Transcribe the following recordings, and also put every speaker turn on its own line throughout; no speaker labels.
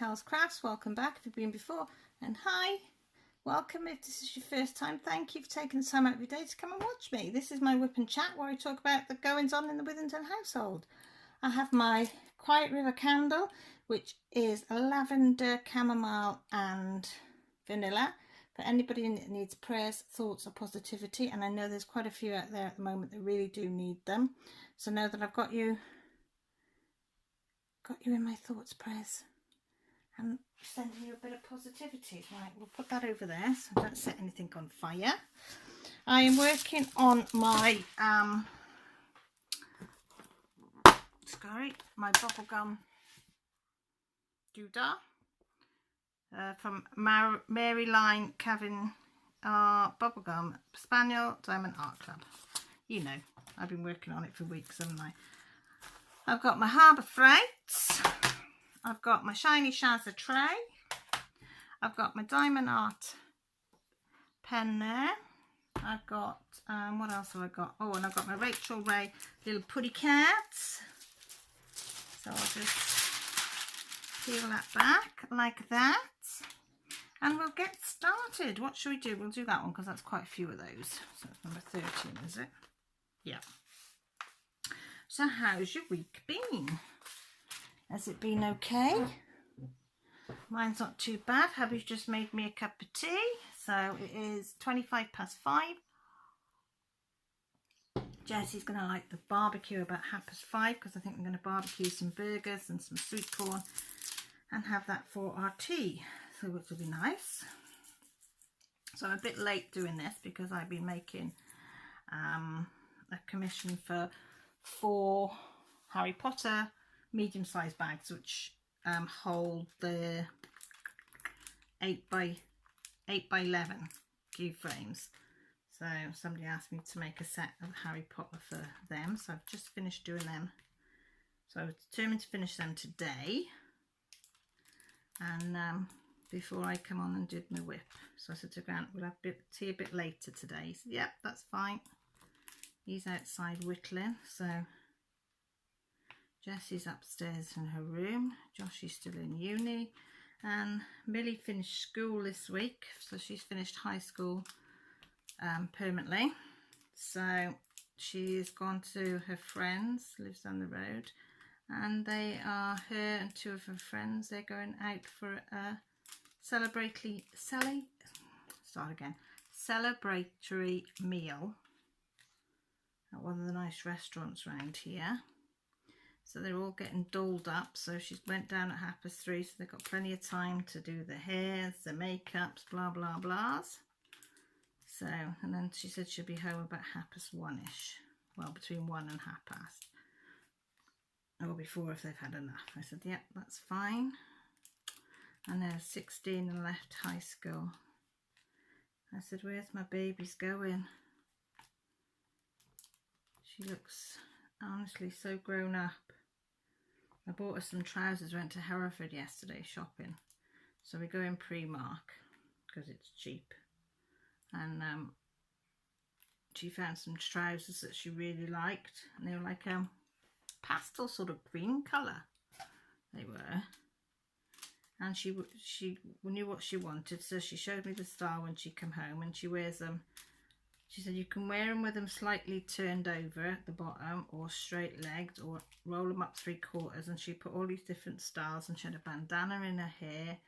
Cal's Crafts. Welcome back if you've been before, and hi, welcome if this is your first time. Thank you for taking the time out of your day to come and watch me. This is my whip and chat where I talk about the goings on in the Withington household. I have my Quiet River candle, which is lavender, chamomile and vanilla, for anybody that needs prayers, thoughts or positivity. And I know there's quite a few out there at the moment that really do need them, so know that I've got you in my thoughts, prayers, and sending you a bit of positivity. Right, we'll put that over there so I don't set anything on fire. I am working on my my bubblegum doodah from Maryline Cavin Bubblegum Spaniel Diamond Art Club. You know, I've been working on it for weeks, haven't I? I've got my Harbour Freights, I've got my Shiny Shazza tray, I've got my Diamond Art pen there, I've got, what else have I got? Oh, and I've got my Rachel Ray little putty cats. So I'll just peel that back like that, and we'll get started. What should we do? We'll do that one because that's quite a few of those. So it's number 13, is it? Yeah. So how's your week been? Has it been okay? Mine's not too bad. Hubby's just made me a cup of tea. So it is 5:25. Jessie's going to like the barbecue about 5:30 because I think we're going to barbecue some burgers and some sweet corn and have that for our tea. So which will be nice. So I'm a bit late doing this because I've been making a commission for 4 Harry Potter medium-sized bags, which hold the 8x11 cube frames. So somebody asked me to make a set of Harry Potter for them, so I've just finished doing them. So I was determined to finish them today, and before I come on and did my whip. So I said to Grant, we'll have tea a bit later today. He said, yep, that's fine. He's outside whittling. So Jessie's upstairs in her room. Joshie's still in uni. And Millie finished school this week. So she's finished high school permanently. So she's gone to her friends, lives down the road. And they are, her and 2 of her friends, they're going out for a celebratory meal at one of the nice restaurants around here. So they're all getting dolled up. So she went down at 3:30, so they've got plenty of time to do the hairs, the makeups, blah blah blahs. So, and then she said she'll be home about 1:30ish. Well, between 1 and 1:30, or before if they've had enough. I said, yep, that's fine. And they're 16 and left high school. I said, where's my babies going? She looks honestly so grown up. I bought her some trousers, went to Hereford yesterday shopping. So we go in Primark because it's cheap. And she found some trousers that she really liked. And they were like pastel sort of green colour. They were. And she knew what she wanted, so she showed me the style when she came home, and she wears them. She said you can wear them with them slightly turned over at the bottom, or straight legged, or roll them up 3/4. And she put all these different styles, and she had a bandana in her hair,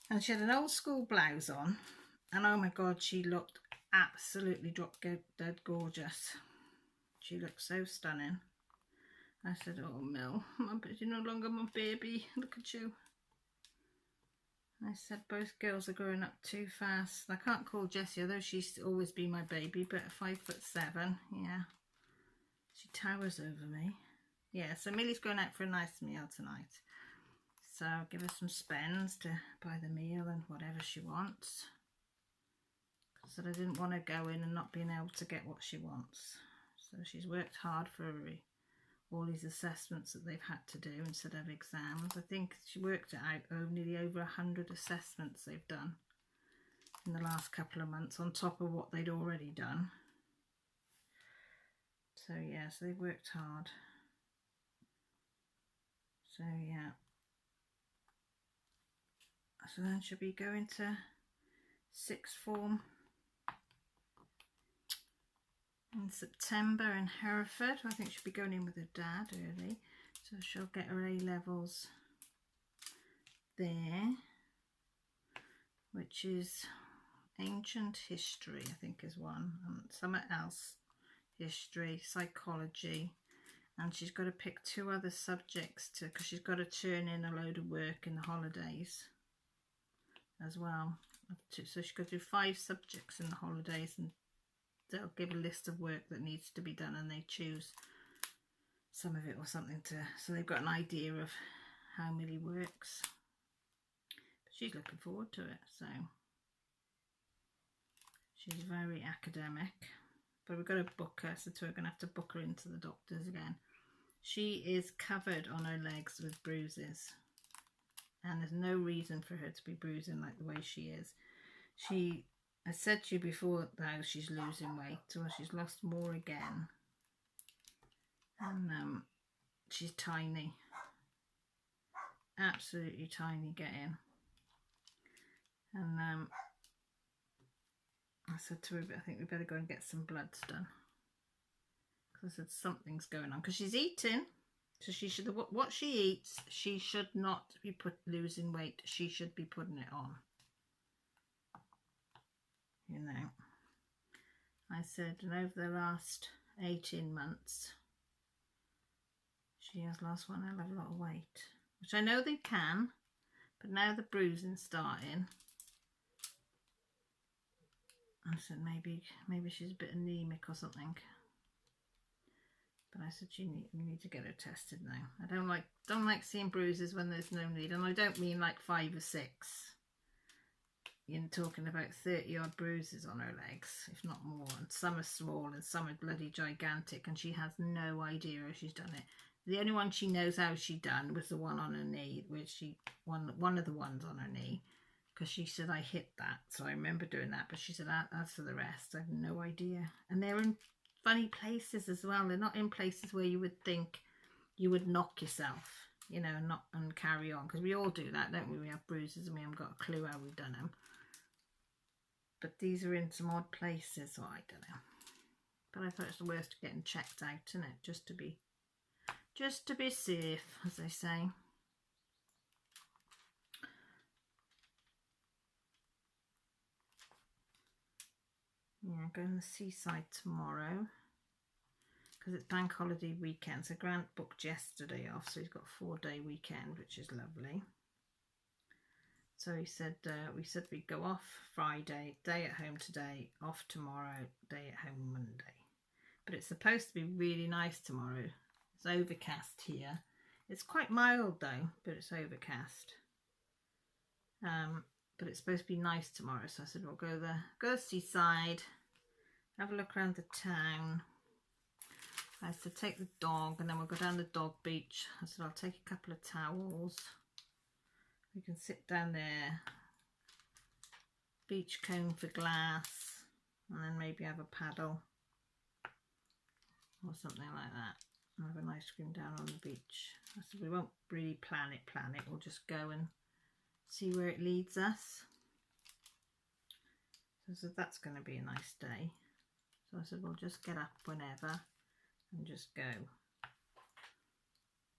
and she had an old school blouse on, and oh my god, she looked absolutely drop dead gorgeous. She looked so stunning. I said, oh Mel, you're no longer my baby, look at you. I said both girls are growing up too fast. I can't call Jessie, although she's always been my baby, but 5'7", yeah. She towers over me. Yeah, so Millie's going out for a nice meal tonight. So I'll give her some spends to buy the meal and whatever she wants. So I didn't want to go in and not being able to get what she wants. So she's worked hard for all these assessments that they've had to do instead of exams. I think she worked it out, nearly over 100 assessments they've done in the last couple of months on top of what they'd already done. So yeah, so they've worked hard. So yeah, So then she'll be going to sixth form in September in Hereford. I think she'll be going in with her dad early, so she'll get her A-levels there, which is ancient history, I think is one, and something else, history, psychology, and she's got to pick 2 other subjects to, because she's got to turn in a load of work in the holidays as well. So she's got to do 5 subjects in the holidays, and they'll give a list of work that needs to be done, and they choose some of it or something to, so they've got an idea of how many works. But she's looking forward to it, so she's very academic. But we've got to book her, so we're going to have to book her into the doctors again. She is covered on her legs with bruises, and there's no reason for her to be bruising like the way she is. I said to you before though, she's losing weight, so she's lost more again, and she's tiny, absolutely tiny getting, and I said to her, I think we better go and get some bloods done, because I said something's going on, because she's eating, so she should, what she eats, she should not be losing weight, she should be putting it on, you know. I said, and over the last 18 months she has lost one hell of a lot of weight, which I know they can, but now the bruising's starting. I said maybe she's a bit anemic or something, but I said you need to get her tested now. I don't like seeing bruises when there's no need, and I don't mean like 5 or 6. You're talking about 30 odd bruises on her legs, if not more, and some are small and some are bloody gigantic, and she has no idea how she's done it. The only one she knows how she done was the one on her knee, where she one of the ones on her knee, because she said I hit that, so I remember doing that, but she said as for the rest I have no idea. And they're in funny places as well. They're not in places where you would think you would knock yourself, you know, and carry on, because we all do that, don't we? We have bruises and we haven't got a clue how we've done them. But these are in some odd places, so I don't know. But I thought it's the worst getting checked out, isn't it? Just to be safe, as they say. Yeah, going to the seaside tomorrow, because it's bank holiday weekend. So Grant booked yesterday off, so he's got a 4-day weekend, which is lovely. So he said, we said we'd go off Friday, day at home today, off tomorrow, day at home Monday. But it's supposed to be really nice tomorrow. It's overcast here. It's quite mild though, but it's overcast. But it's supposed to be nice tomorrow, so I said we'll go to the seaside, have a look around the town. I said take the dog, and then we'll go down the dog beach. I said I'll take a couple of towels. We can sit down there, beach comb for glass, and then maybe have a paddle or something like that, and have an ice cream down on the beach. I said we won't really plan it, we'll just go and see where it leads us. So I said that's going to be a nice day. So I said we'll just get up whenever and just go.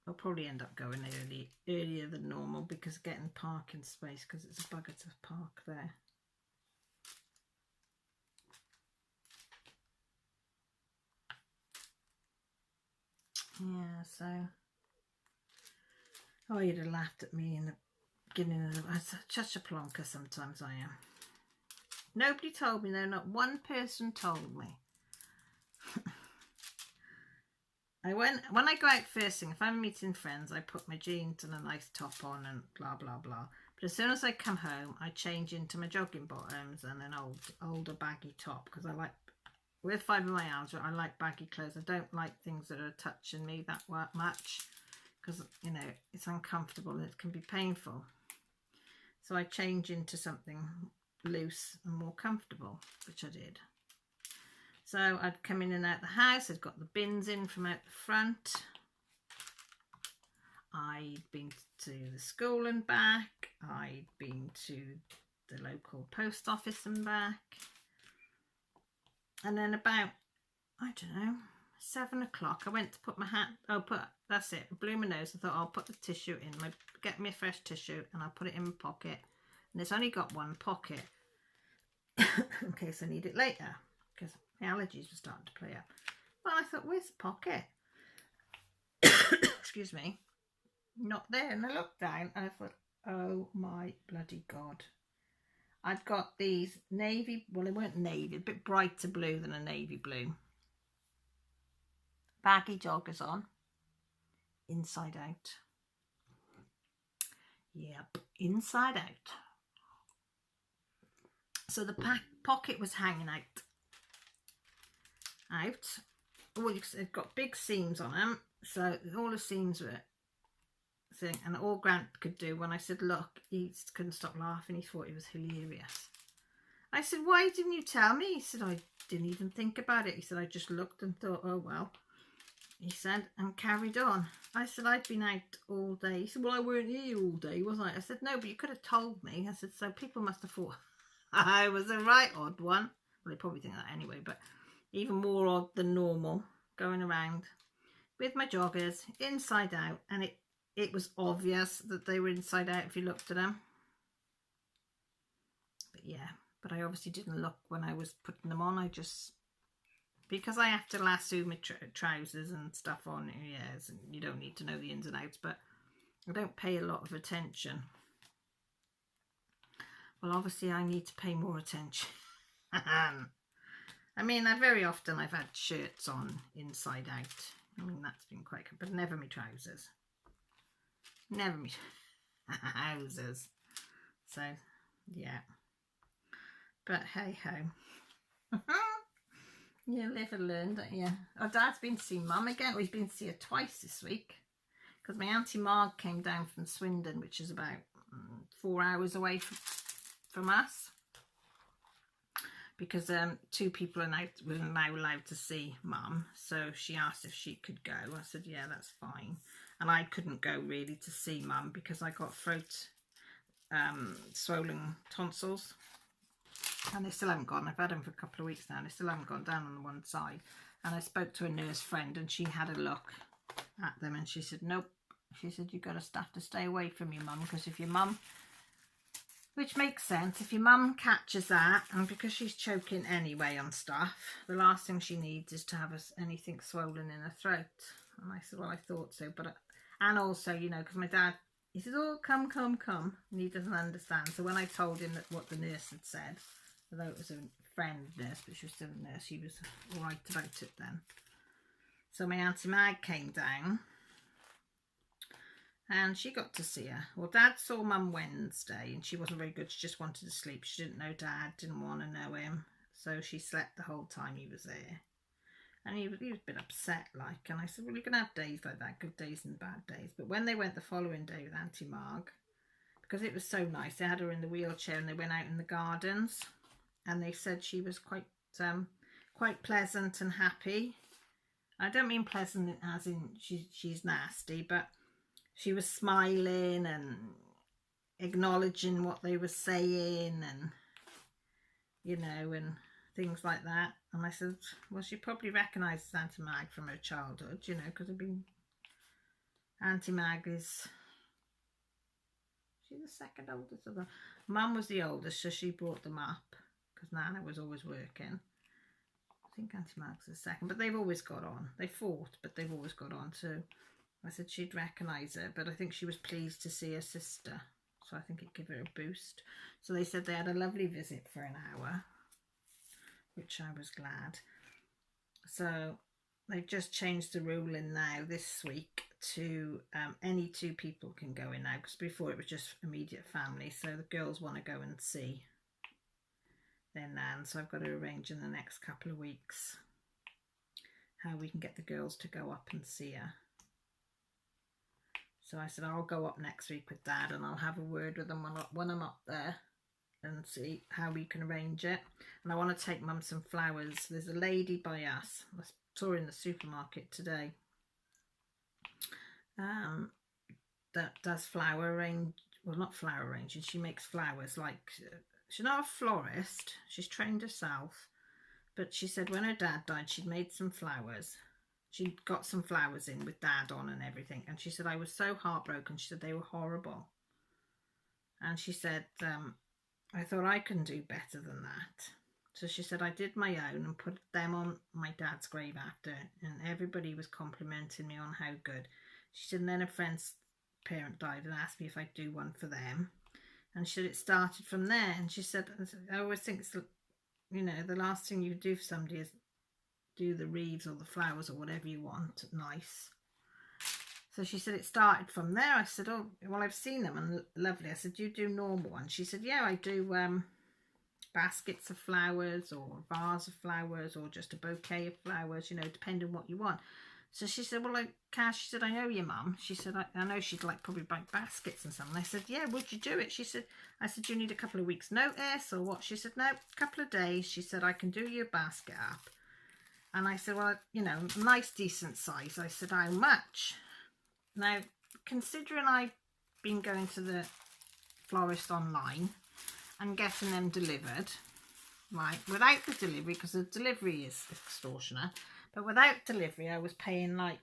I'll probably end up going earlier than normal, because getting parking space, because it's a bugger to park there. Yeah, so oh, you'd have laughed at me in the beginning of I'm such a plonker sometimes I am. Nobody told me though, not one person told me. When I go out first thing, if I'm meeting friends, I put my jeans and a nice top on and blah blah blah. But as soon as I come home, I change into my jogging bottoms and an older baggy top, because I like, with fibromyalgia, I like baggy clothes. I don't like things that are touching me that much, because you know it's uncomfortable and it can be painful. So I change into something loose and more comfortable, which I did. So I'd come in and out the house. I'd got the bins in from out the front. I'd been to the school and back. I'd been to the local post office and back. And then about, I don't know, 7 o'clock, I went to put my hat, that's it, I blew my nose. I thought I'll put the tissue in, get me a fresh tissue and I'll put it in my pocket. And it's only got one pocket in case I need it later, because my allergies were starting to play up. Well, I thought, where's the pocket? Excuse me. Not there. And I looked down and I thought, oh my bloody God. I'd got these navy, well, they weren't navy, a bit brighter blue than a navy blue. Baggy joggers on, inside out. Yep, inside out. So the pocket was hanging out. Oh, it's got big seams on them, so all the seams were thing, and all Grant could do when I said look, he couldn't stop laughing. He thought it was hilarious. I said, why didn't you tell me? He said, I didn't even think about it. He said, I just looked and thought, oh well. He said, and carried on. I said, I'd been out all day. He said, well, I weren't here all day, was I? I said, no, but you could have told me. I said, so people must have thought I was a right odd one. Well, they probably think that anyway, but even more odd than normal, going around with my joggers inside out, and it was obvious that they were inside out if you looked at them. But yeah, but I obviously didn't look when I was putting them on. I just, because I have to lasso my trousers and stuff on, yes, and you don't need to know the ins and outs, but I don't pay a lot of attention. Well, obviously I need to pay more attention. I mean, very often I've had shirts on inside out. I mean, that's been quite good, but never my trousers. Never my trousers. So, yeah. But hey ho. You live and learn, don't you? Oh, Dad's been to see Mum again. Well, he's been to see her twice this week. Because my Auntie Marg came down from Swindon, which is about 4 hours away from us. Because 2 people are now allowed to see Mum. So she asked if she could go. I said, yeah, that's fine. And I couldn't go really to see Mum because I got throat swollen tonsils. And they still haven't gone. I've had them for a couple of weeks now. And they still haven't gone down on the one side. And I spoke to a nurse friend and she had a look at them. And she said, nope. She said, you've got to have to stay away from your mum. Because if your mum, which makes sense, if your mum catches that, and because she's choking anyway on stuff, the last thing she needs is to have anything swollen in her throat. And I said, well, I thought so. But and also, you know, because my dad, he says, oh, come. And he doesn't understand. So when I told him that what the nurse had said, although it was a friend nurse, but she was still a nurse, he was all right about it then. So my Auntie Mag came down and she got to see her. Well, Dad saw Mum Wednesday and she wasn't very good. She just wanted to sleep. She didn't know Dad, didn't want to know him. So she slept the whole time he was there. And he was a bit upset, like. And I said, well, you're going to have days like that, good days and bad days. But when they went the following day with Auntie Marg, because it was so nice, they had her in the wheelchair and they went out in the gardens. And they said she was quite pleasant and happy. I don't mean pleasant as in she's nasty, but she was smiling and acknowledging what they were saying and, you know, and things like that. And I said, well, she probably recognises Auntie Mag from her childhood, you know, because Auntie Mag is, she's the second oldest of them. Mum was the oldest, so she brought them up because Nana was always working. I think Auntie Mag's the second, but they've always got on. They fought, but they've always got on too. I said she'd recognise her, but I think she was pleased to see her sister. So I think it gave her a boost. So they said they had a lovely visit for an hour, which I was glad. So they've just changed the ruling now this week to any 2 people can go in now, because before it was just immediate family. So the girls want to go and see their nan. So I've got to arrange in the next couple of weeks how we can get the girls to go up and see her. So I said, I'll go up next week with Dad and I'll have a word with them when I'm up there and see how we can arrange it. And I want to take Mum some flowers. There's a lady by us. I saw her in the supermarket today. that does flower arrange, well, not flower arranging, she makes flowers. Like, she's not a florist, she's trained herself, but she said when her dad died, she'd made some flowers. She got some flowers in with dad on and everything, and she said I was so heartbroken. She said they were horrible, and she said I thought I can do better than that. So she said I did my own and put them on my dad's grave after, and everybody was complimenting me on how good. She said, and then a friend's parent died and asked me if I'd do one for them, and she said it started from there. And she said, I always think it's, you know, the last thing you do for somebody is do the wreaths or the flowers or whatever you want nice. So she said it started from there. I said, oh, well, I've seen them and lovely. I said, do you do normal ones? She said, yeah, I do baskets of flowers or a vase of flowers or just a bouquet of flowers, you know, depending on what you want. So she said, well, like, Cash, she said, I know your mum. She said, I know she'd like probably buy baskets and something. I said, yeah, would you do it? She said, I said, do you need a couple of weeks notice or what? She said, no, a couple of days. She said, I can do your basket up. And I said, well, you know, nice, decent size. I said, how much? Now, considering I've been going to the florist online and getting them delivered, right, without the delivery, because the delivery is extortionate, but without delivery, I was paying like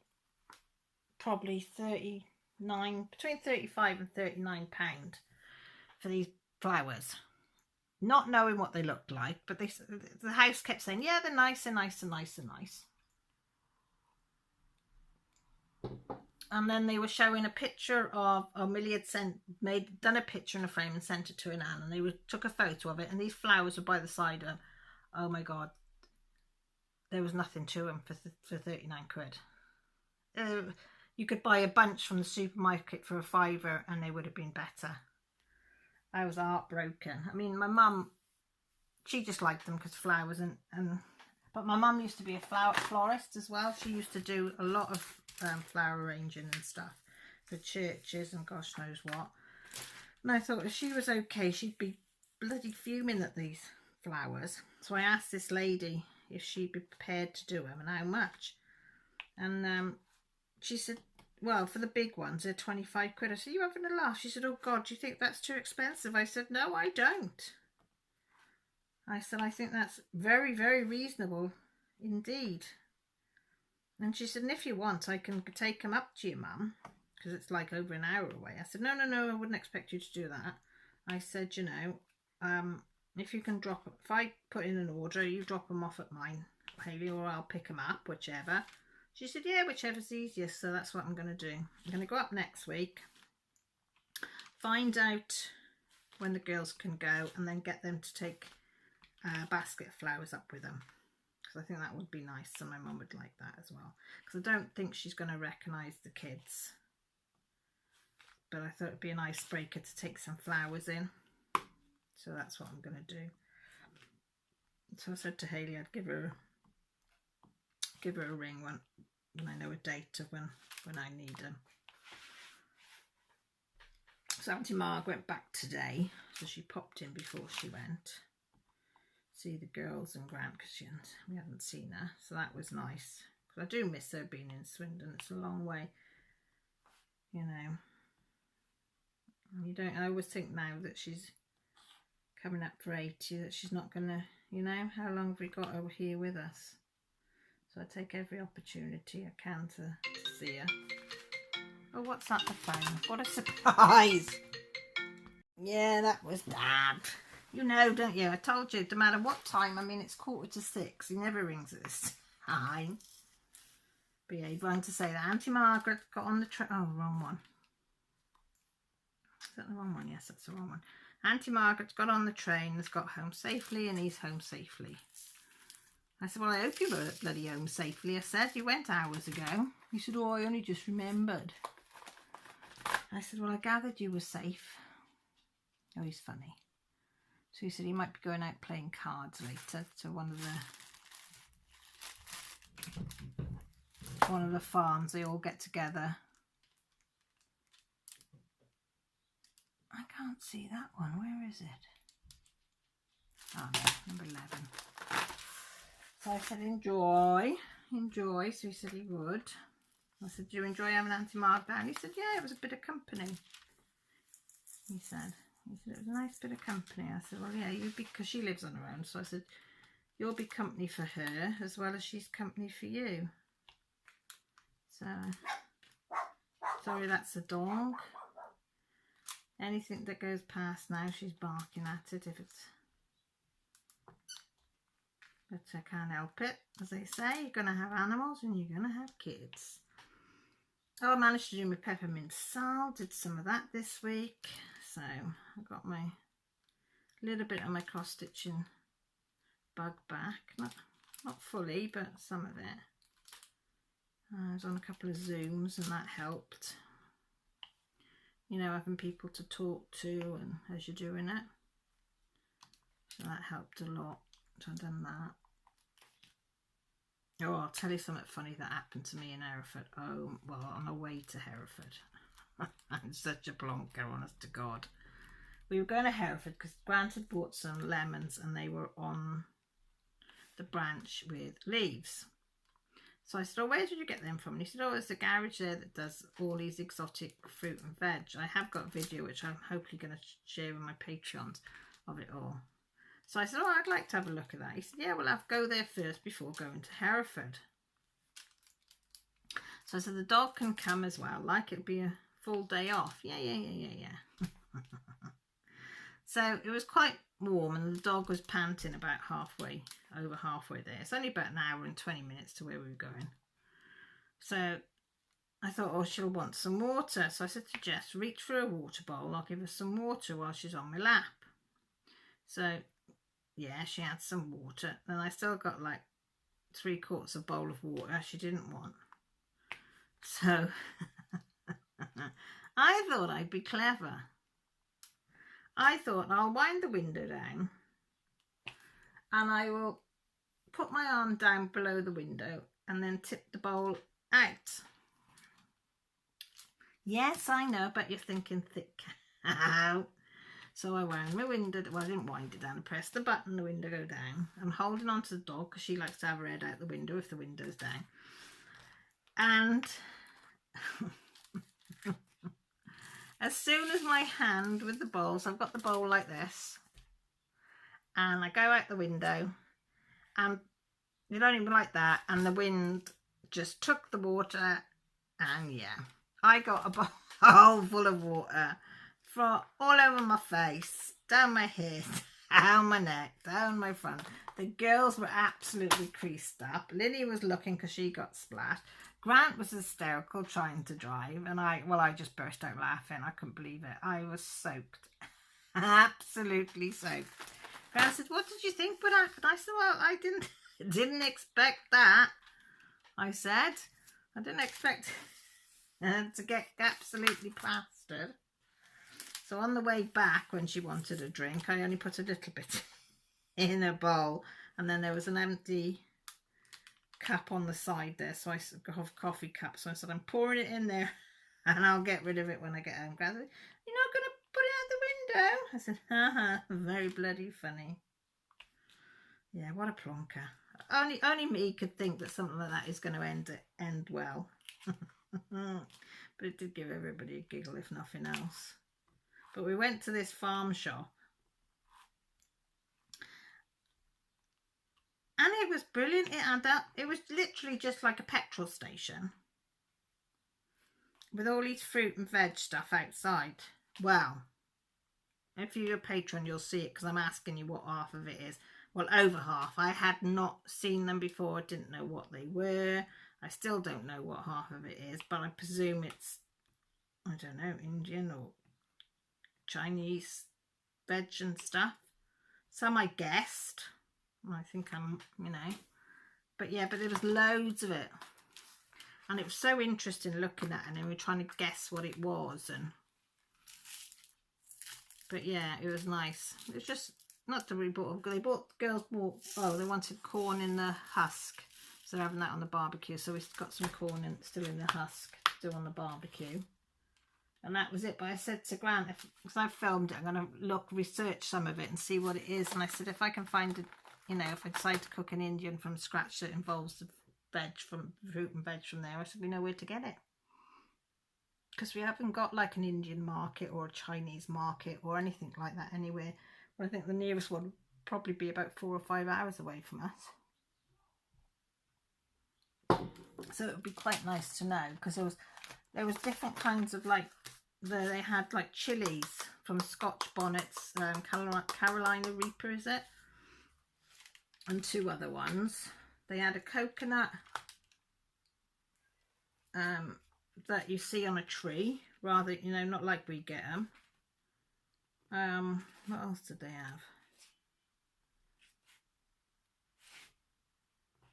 probably between 35 and 39 pound for these flowers, not knowing what they looked like. But the house kept saying, yeah, they're nice and nice and nice and nice. And then they were showing a picture of, Millie had done a picture in a frame and sent it to an Anne, and they took a photo of it, and these flowers were by the side of them. Oh my God, there was nothing to them for 39 quid. You could buy a bunch from the supermarket for a £5 and they would have been better. I was heartbroken. I mean, my mum, she just liked them because flowers but my mum used to be a florist as well. She used to do a lot of flower arranging and stuff for churches and gosh knows what. And I thought if she was okay, she'd be bloody fuming at these flowers. So I asked this lady if she'd be prepared to do them and how much. And she said, well, for the big ones, they're 25 quid. I said, you having a laugh? She said, oh God, do you think that's too expensive? I said, no, I don't. I said, I think that's very, very reasonable indeed. And she said, and if you want, I can take them up to your mum, because it's like over an hour away. I said, no, I wouldn't expect you to do that. I said, you know, if you can if I put in an order, you drop them off at mine, Hayley, or I'll pick them up, whichever. She said, yeah, whichever's easiest. So that's what I'm going to do. I'm going to go up next week, find out when the girls can go, and then get them to take a basket of flowers up with them. Because I think that would be nice, and my mum would like that as well. Because I don't think she's going to recognise the kids. But I thought it'd be an icebreaker to take some flowers in. So that's what I'm going to do. So I said to Hayley I'd give her a ring when I know a date of when I need them. So Auntie Marg went back today, so she popped in before she went. See the girls and Grant, because we hadn't seen her, so that was nice. Because I do miss her being in Swindon. It's a long way, you know. And I always think now that she's coming up for 80 that she's not gonna, you know, how long have we got her here with us? So I take every opportunity I can to see her. Oh, what's that, the phone? What a surprise! Yeah, that was Dad. You know, don't you? I told you, no matter what time, I mean, it's 5:45. He never rings at this time. But yeah, he'd run to say that Auntie Margaret got on the train. Oh, wrong one. Is that the wrong one? Yes, that's the wrong one. Auntie Margaret's got on the train, has got home safely, and he's home safely. I said, well, I hope you were bloody home safely. I said, you went hours ago. He said, oh, I only just remembered. I said, well, I gathered you were safe. Oh, he's funny. So he said he might be going out playing cards later to one of the farms. They all get together. I can't see that one. Where is it? Oh no, number 11. So I said enjoy. So he said he would. I said, do you enjoy having Auntie Marg down? He said, yeah, it was a bit of company. He said it was a nice bit of company. I said, well, yeah, you'd be, because she lives on her own. So I said, you'll be company for her as well as she's company for you. So, sorry, that's a dog. Anything that goes past now, she's barking at it. If it's, but I can't help it. As they say, you're going to have animals and you're going to have kids. Oh, I managed to do my peppermint salve. Did some of that this week. So I got my little bit of my cross stitching bug back. Not fully, but some of it. I was on a couple of Zooms and that helped. You know, having people to talk to and as you're doing it. So that helped a lot. So I've done that. Oh, I'll tell you something funny that happened to me in Hereford. Oh, well, on the way to Hereford. I'm such a plonker, honest to God. We were going to Hereford because Grant had bought some lemons and they were on the branch with leaves. So I said, oh, where did you get them from? And he said, oh, it's a garage there that does all these exotic fruit and veg. I have got a video which I'm hopefully going to share with my Patreons of it all. So I said, oh, I'd like to have a look at that. He said, yeah, well, I'll go there first before going to Hereford. So I said, the dog can come as well, like it'll be a full day off. Yeah. So it was quite warm and the dog was panting about over halfway there. It's only about an hour and 20 minutes to where we were going. So I thought, oh, she'll want some water. So I said to Jess, reach for a water bowl. I'll give her some water while she's on my lap. So yeah, she had some water. Then I still got like 3/4 of a bowl of water she didn't want. So I thought I'd be clever. I thought I'll wind the window down and I will put my arm down below the window and then tip the bowl out. Yes, I know, but you're thinking thick cow. So I wound my window, well, I didn't wind it down, I pressed the button, the window go down. I'm holding on to the dog because she likes to have her head out the window if the window's down. And as soon as my hand with the bowls, I've got the bowl like this, and I go out the window, and you don't even like that, and the wind just took the water, and yeah, I got a bowl full of water all over my face, down my head, down my neck, down my front. The girls were absolutely creased up. Lily was looking because she got splashed. Grant was hysterical trying to drive, and I just burst out laughing. I couldn't believe it. I was soaked. Absolutely soaked. Grant said, what did you think would happen? I said, well, I didn't expect that. I said, I didn't expect to get absolutely plastered. So on the way back, when she wanted a drink, I only put a little bit in a bowl, and then there was an empty cup on the side there, so I have coffee cup. So I said, I'm pouring it in there and I'll get rid of it when I get home. Grant said, you're not going to put it out the window? I said, haha, very bloody funny. Yeah, what a plonker. Only me could think that something like that is going to end well. But it did give everybody a giggle, if nothing else. But we went to this farm shop, and it was brilliant. It was literally just like a petrol station with all these fruit and veg stuff outside. Well, if you're a patron, you'll see it because I'm asking you what half of it is. Well, over half. I had not seen them before. I didn't know what they were. I still don't know what half of it is, but I presume it's, I don't know, Indian or Chinese veg and stuff. Some I guessed. I think I'm, but yeah, but there was loads of it, and it was so interesting looking at it, and we were trying to guess what it was, but yeah, it was nice. It was just not to really girls bought, oh, they wanted corn in the husk, so they're having that on the barbecue. So we've got some corn still in the husk to do on the barbecue. And that was it. But I said to Grant, because I filmed it, I'm going to research some of it and see what it is. And I said, if I can find it, if I decide to cook an Indian from scratch that involves the fruit and veg from there. I said, we know where to get it. Because we haven't got like an Indian market or a Chinese market or anything like that anywhere. But I think the nearest one would probably be about 4 or 5 hours away from us. So it would be quite nice to know, because there was different kinds of, like, they had like chilies from Scotch bonnets, Carolina Reaper is it, and 2 other ones. They had a coconut that you see on a tree, rather, you know, not like we get them. What else did they have?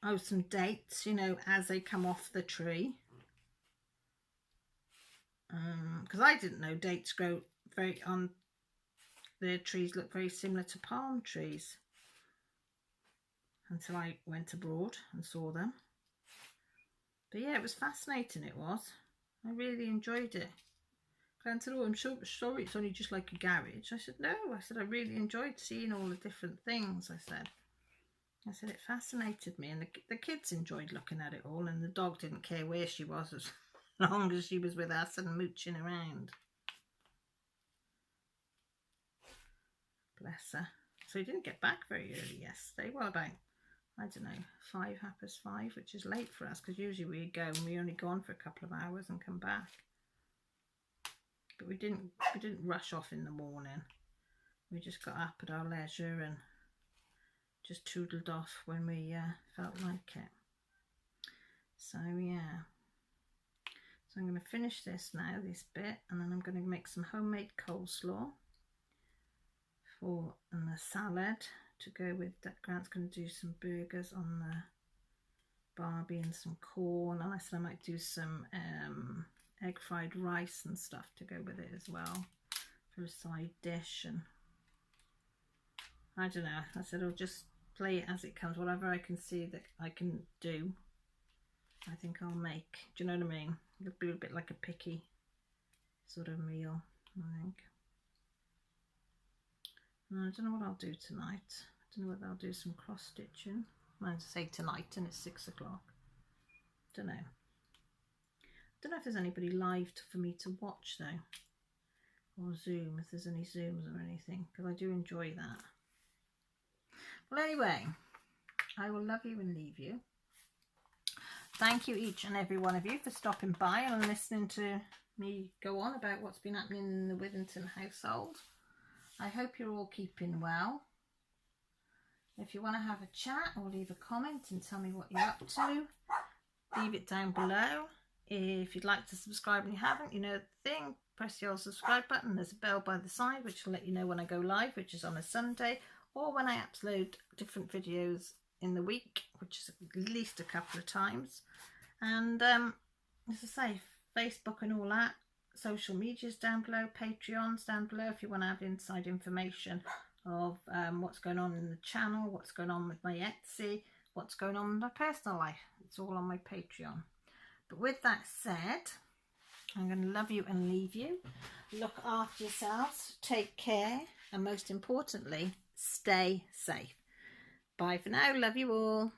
Oh, some dates, you know, as they come off the tree. Because I didn't know dates grow on their trees, look very similar to palm trees, until I went abroad and saw them. But yeah, it was fascinating, it was. I really enjoyed it. Glenn said, oh, I'm so sorry, it's only just like a garage. I said, no, I said, I really enjoyed seeing all the different things, I said, it fascinated me, and the kids enjoyed looking at it all, and the dog didn't care where she was as long as she was with us and mooching around. Bless her. So he didn't get back very early yesterday. Well, about, I don't know, 5:05, which is late for us, because usually we go and we only go on for a couple of hours and come back. But we didn't rush off in the morning. We just got up at our leisure and just toodled off when we felt like it. So yeah. So I'm going to finish this now, this bit, and then I'm going to make some homemade coleslaw and the salad to go with that. Grant's going to do some burgers on the barbie and some corn, and I said I might do some egg fried rice and stuff to go with it as well for a side dish. And I don't know, I said I'll just play it as it comes, whatever I can see that I can do, I think I'll make. Do you know what I mean? It'll be a bit like a picky sort of meal, I think. And I don't know what I'll do tonight. I don't know whether I'll do some cross stitching. I might say tonight, and it's 6 o'clock. Don't know. Don't know if there's anybody live for me to watch though, or Zoom, if there's any Zooms or anything, because I do enjoy that. Well, anyway, I will love you and leave you. Thank you, each and every one of you, for stopping by and listening to me go on about what's been happening in the Withington household. I hope you're all keeping well. If you want to have a chat or leave a comment and tell me what you're up to, leave it down below. If you'd like to subscribe and you haven't, you know the thing, press the old subscribe button. There's a bell by the side which will let you know when I go live, which is on a Sunday, or when I upload different videos in the week, which is at least a couple of times. And as I say, Facebook and all that, social media's down below, Patreon's down below if you want to have inside information of what's going on in the channel, what's going on with my Etsy, what's going on in my personal life. It's all on my Patreon. But with that said, I'm going to love you and leave you. Look after yourselves, take care, and most importantly, stay safe. Bye for now. Love you all.